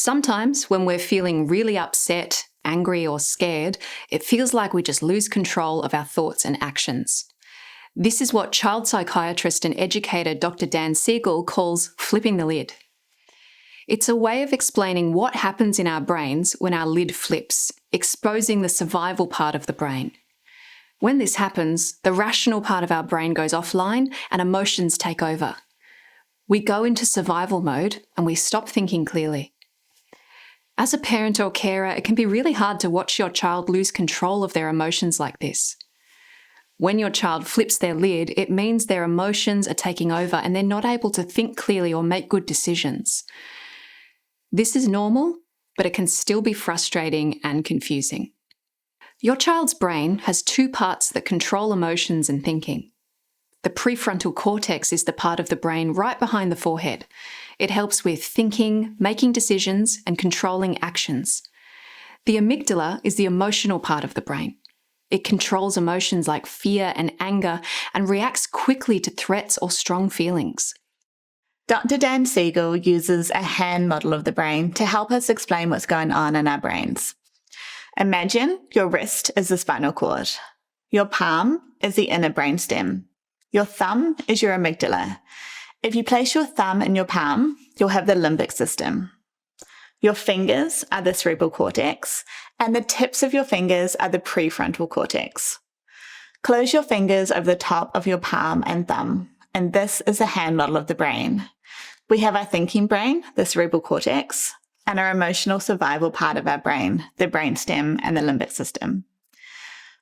Sometimes when we're feeling really upset, angry, or scared, it feels like we just lose control of our thoughts and actions. This is what child psychiatrist and educator Dr. Dan Siegel calls flipping the lid. It's a way of explaining what happens in our brains when our lid flips, exposing the survival part of the brain. When this happens, the rational part of our brain goes offline and emotions take over. We go into survival mode and we stop thinking clearly. As a parent or carer, it can be really hard to watch your child lose control of their emotions like this. When your child flips their lid, it means their emotions are taking over and they're not able to think clearly or make good decisions. This is normal, but it can still be frustrating and confusing. Your child's brain has two parts that control emotions and thinking. The prefrontal cortex is the part of the brain right behind the forehead. It helps with thinking, making decisions, and controlling actions. The amygdala is the emotional part of the brain. It controls emotions like fear and anger and reacts quickly to threats or strong feelings. Dr. Dan Siegel uses a hand model of the brain to help us explain what's going on in our brains. Imagine your wrist is the spinal cord. Your palm is the inner brainstem. Your thumb is your amygdala. If you place your thumb in your palm, you'll have the limbic system. Your fingers are the cerebral cortex, and the tips of your fingers are the prefrontal cortex. Close your fingers over the top of your palm and thumb, and this is a hand model of the brain. We have our thinking brain, the cerebral cortex, and our emotional survival part of our brain, the brainstem and the limbic system.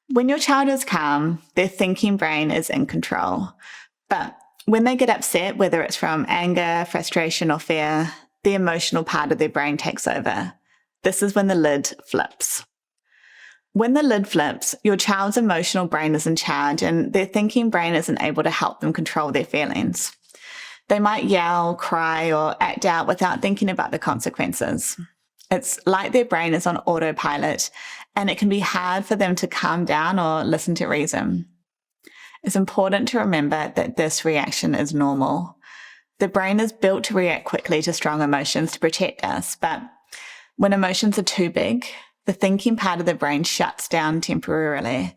When your child is calm, their thinking brain is in control. But when they get upset, whether it's from anger, frustration, or fear, the emotional part of their brain takes over. This is when the lid flips. When the lid flips, your child's emotional brain is in charge and their thinking brain isn't able to help them control their feelings. They might yell, cry, or act out without thinking about the consequences. It's like their brain is on autopilot, and it can be hard for them to calm down or listen to reason. It's important to remember that this reaction is normal. The brain is built to react quickly to strong emotions to protect us, but when emotions are too big, the thinking part of the brain shuts down temporarily,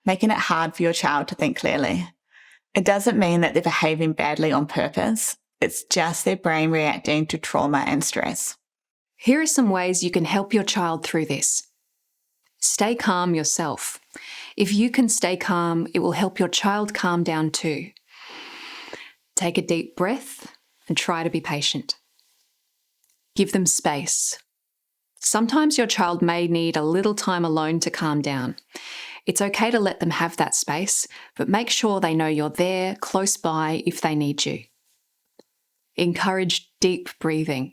making it hard for your child to think clearly. It doesn't mean that they're behaving badly on purpose. It's just their brain reacting to trauma and stress. Here are some ways you can help your child through this. Stay calm yourself. If you can stay calm, it will help your child calm down too. Take a deep breath and try to be patient. Give them space. Sometimes your child may need a little time alone to calm down. It's okay to let them have that space, but make sure they know you're there, close by, if they need you. Encourage deep breathing.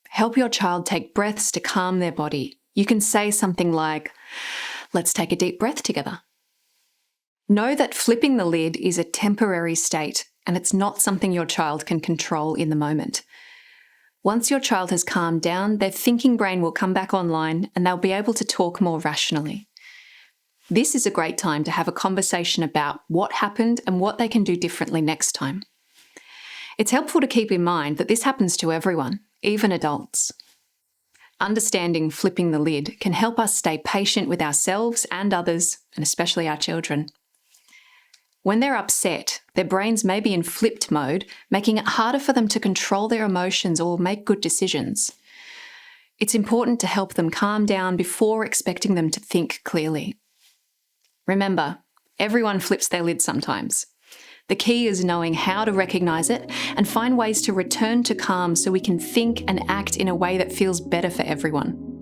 Help your child take breaths to calm their body. You can say something like, "Let's take a deep breath together." Know that flipping the lid is a temporary state, and it's not something your child can control in the moment. Once your child has calmed down, their thinking brain will come back online and they'll be able to talk more rationally. This is a great time to have a conversation about what happened and what they can do differently next time. It's helpful to keep in mind that this happens to everyone, even adults. Understanding flipping the lid can help us stay patient with ourselves and others, and especially our children. When they're upset, their brains may be in flipped mode, making it harder for them to control their emotions or make good decisions. It's important to help them calm down before expecting them to think clearly. Remember, everyone flips their lid sometimes. The key is knowing how to recognise it and find ways to return to calm so we can think and act in a way that feels better for everyone.